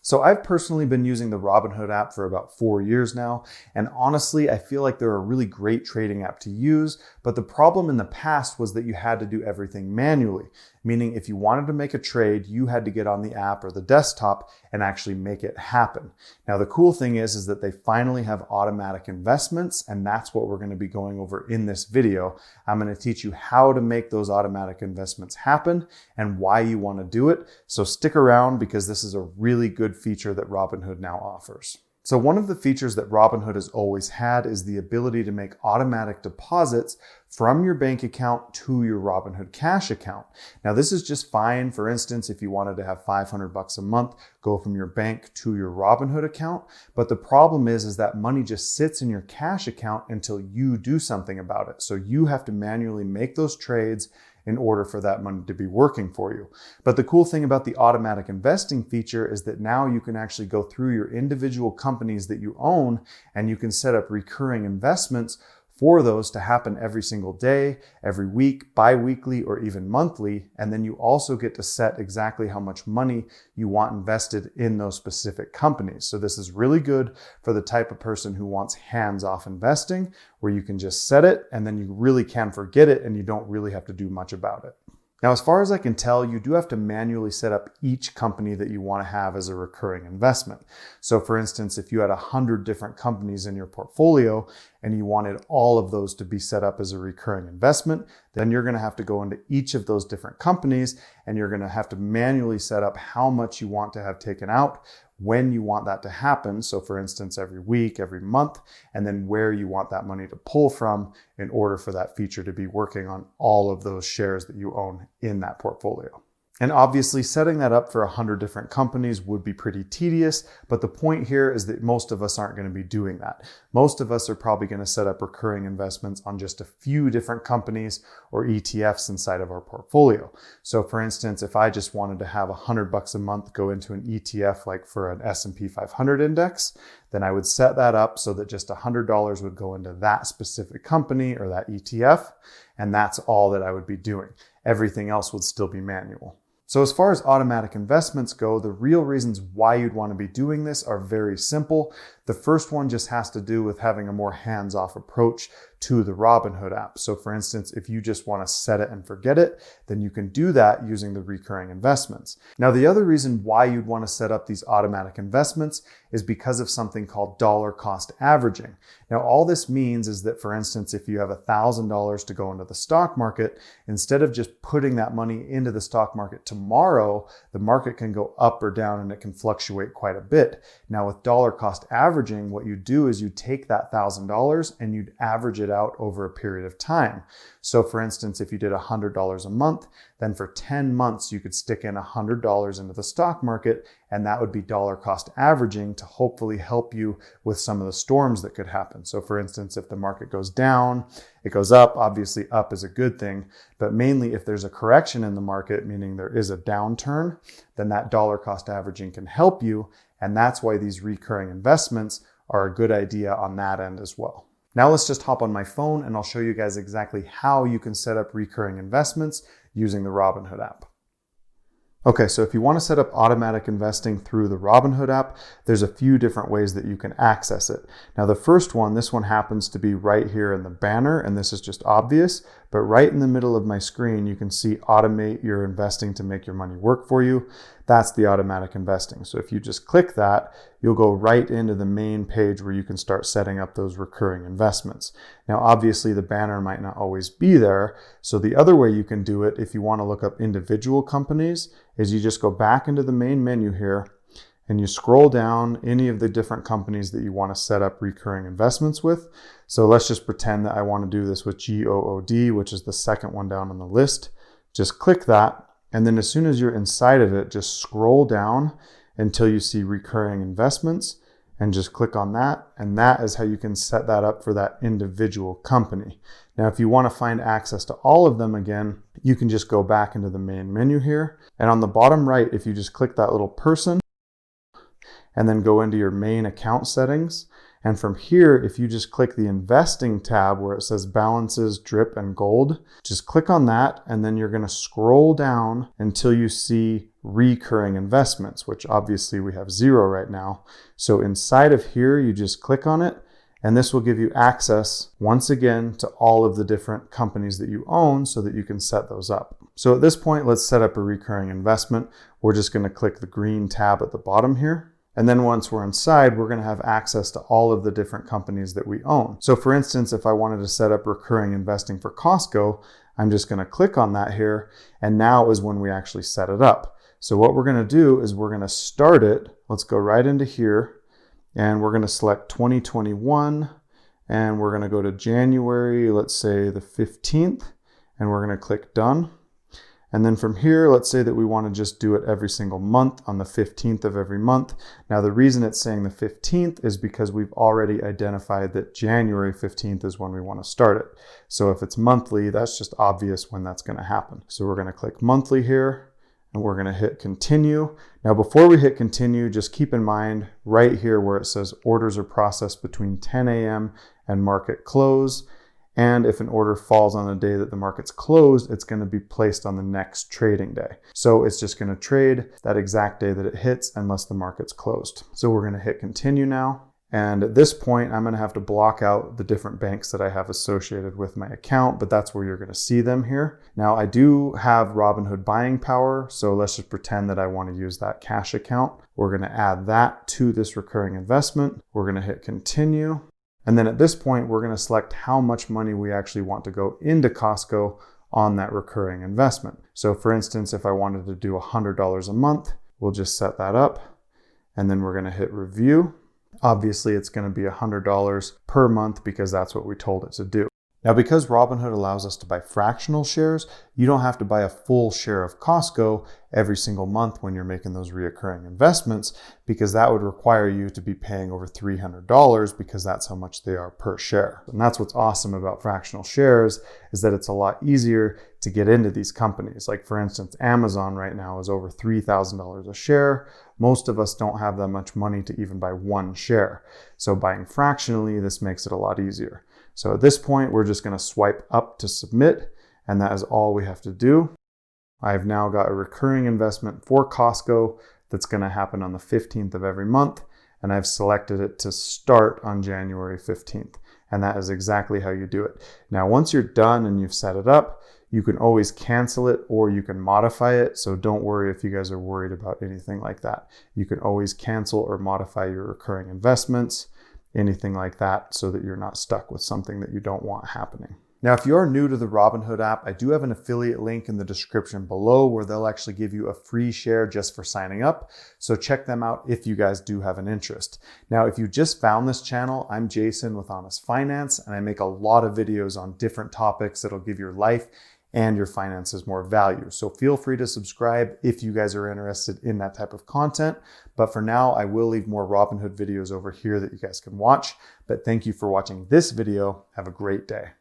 So I've personally been using the Robinhood app for about 4 years now, and honestly, I feel like they're a really great trading app to use, but the problem in the past was that you had to do everything manually, meaning if you wanted to make a trade, you had to get on the app or the desktop and actually make it happen. Now, the cool thing is that they finally have automatic investments, and that's what we're going to be going over in this video. I'm going to teach you how to make those automatic investments happen and why you want to do it. So stick around because this is a really good feature that Robinhood now offers. So one of the features that Robinhood has always had is the ability to make automatic deposits from your bank account to your Robinhood Cash account. Now this is just fine. For instance, if you wanted to have $500 a month go from your bank to your Robinhood account. But the problem is that money just sits in your cash account until you do something about it. So you have to manually make those trades in order for that money to be working for you. But the cool thing about the automatic investing feature is that now you can actually go through your individual companies that you own and you can set up recurring investments for those to happen every single day, every week, bi-weekly, or even monthly. And then you also get to set exactly how much money you want invested in those specific companies. So this is really good for the type of person who wants hands-off investing, where you can just set it and then you really can forget it and you don't really have to do much about it. Now, as far as I can tell, you do have to manually set up each company that you want to have as a recurring investment. So for instance, if you had 100 different companies in your portfolio and you wanted all of those to be set up as a recurring investment, then you're going to have to go into each of those different companies and you're going to have to manually set up how much you want to have taken out, when you want that to happen. So for instance, every week, every month, and then where you want that money to pull from in order for that feature to be working on all of those shares that you own in that portfolio. And obviously setting that up for 100 different companies would be pretty tedious, but the point here is that most of us aren't going to be doing that. Most of us are probably going to set up recurring investments on just a few different companies or ETFs inside of our portfolio. So for instance, if I just wanted to have $100 a month go into an ETF like for an S&P 500 index, then I would set that up so that just $100 would go into that specific company or that ETF, and that's all that I would be doing. Everything else would still be manual. So as far as automatic investments go, the real reasons why you'd want to be doing this are very simple. The first one just has to do with having a more hands-off approach to the Robinhood app. So for instance, if you just want to set it and forget it, then you can do that using the recurring investments. Now, the other reason why you'd want to set up these automatic investments is because of something called dollar cost averaging. Now, all this means is that, for instance, if you have $1,000 to go into the stock market, instead of just putting that money into the stock market tomorrow, the market can go up or down and it can fluctuate quite a bit. Now, with dollar cost averaging, what you do is you take that $1,000 and you'd average it out over a period of time. So for instance, if you did $100 a month, then for 10 months, you could stick in $100 into the stock market, and that would be dollar cost averaging to hopefully help you with some of the storms that could happen. So for instance, if the market goes down, it goes up. Obviously, up is a good thing, but mainly if there's a correction in the market, meaning there is a downturn, then that dollar cost averaging can help you. And that's why these recurring investments are a good idea on that end as well. Now let's just hop on my phone and I'll show you guys exactly how you can set up recurring investments using the Robinhood app. Okay, so if you want to set up automatic investing through the Robinhood app, there's a few different ways that you can access it. Now the first one, this one happens to be right here in the banner, and this is just obvious, but right in the middle of my screen, you can see automate your investing to make your money work for you. That's the automatic investing. So if you just click that, you'll go right into the main page where you can start setting up those recurring investments. Now, obviously the banner might not always be there. So the other way you can do it, if you want to look up individual companies, is you just go back into the main menu here and you scroll down any of the different companies that you want to set up recurring investments with. So let's just pretend that I want to do this with GOOD, which is the second one down on the list. Just click that. And then as soon as you're inside of it, just scroll down until you see recurring investments and just click on that. And that is how you can set that up for that individual company. Now, if you want to find access to all of them again, you can just go back into the main menu here. And on the bottom right, if you just click that little person and then go into your main account settings And from here, if you just click the investing tab where it says balances, drip, and gold, just click on that. And then you're going to scroll down until you see recurring investments, which obviously we have 0 right now. So inside of here, you just click on it. And this will give you access, once again, to all of the different companies that you own so that you can set those up. So at this point, let's set up a recurring investment. We're just going to click the green tab at the bottom here. And then once we're inside, we're going to have access to all of the different companies that we own. So for instance, if I wanted to set up recurring investing for Costco, I'm just going to click on that here. And now is when we actually set it up. So what we're going to do is we're going to start it. Let's go right into here. And we're going to select 2021, and we're going to go to January, let's say the 15th, and we're going to click done. And then from here, let's say that we want to just do it every single month on the 15th of every month. Now, the reason it's saying the 15th is because we've already identified that January 15th is when we want to start it. So if it's monthly, that's just obvious when that's going to happen. So we're going to click monthly here. And we're going to hit continue. Now, before we hit continue, just keep in mind right here where it says orders are processed between 10 a.m. and market close. And if an order falls on the day that the market's closed, it's going to be placed on the next trading day. So it's just going to trade that exact day that it hits unless the market's closed. So we're going to hit continue now. And at this point, I'm going to have to block out the different banks that I have associated with my account, but that's where you're going to see them here. Now, I do have Robinhood buying power, so let's just pretend that I want to use that cash account. We're going to add that to this recurring investment. We're going to hit continue. And then at this point, we're going to select how much money we actually want to go into Costco on that recurring investment. So for instance, if I wanted to do $100 a month, we'll just set that up. And then we're going to hit review. Obviously, it's going to be $100 per month because that's what we told it to do. Now, because Robinhood allows us to buy fractional shares, you don't have to buy a full share of Costco every single month when you're making those reoccurring investments, because that would require you to be paying over $300 because that's how much they are per share. And that's what's awesome about fractional shares is that it's a lot easier to get into these companies. Like for instance, Amazon right now is over $3,000 a share. Most of us don't have that much money to even buy one share. So buying fractionally, this makes it a lot easier. So at this point, we're just going to swipe up to submit, and that is all we have to do. I've now got a recurring investment for Costco that's going to happen on the 15th of every month, and I've selected it to start on January 15th. And that is exactly how you do it. Now, once you're done and you've set it up, you can always cancel it or you can modify it. So don't worry if you guys are worried about anything like that. You can always cancel or modify your recurring investments, anything like that, so that you're not stuck with something that you don't want happening. Now, if you're new to the Robinhood app, I do have an affiliate link in the description below where they'll actually give you a free share just for signing up. So check them out if you guys do have an interest. Now, if you just found this channel, I'm Jason with Honest Finance, and I make a lot of videos on different topics that'll give your life and your finances more value. So feel free to subscribe if you guys are interested in that type of content. But for now, I will leave more Robinhood videos over here that you guys can watch. But thank you for watching this video. Have a great day.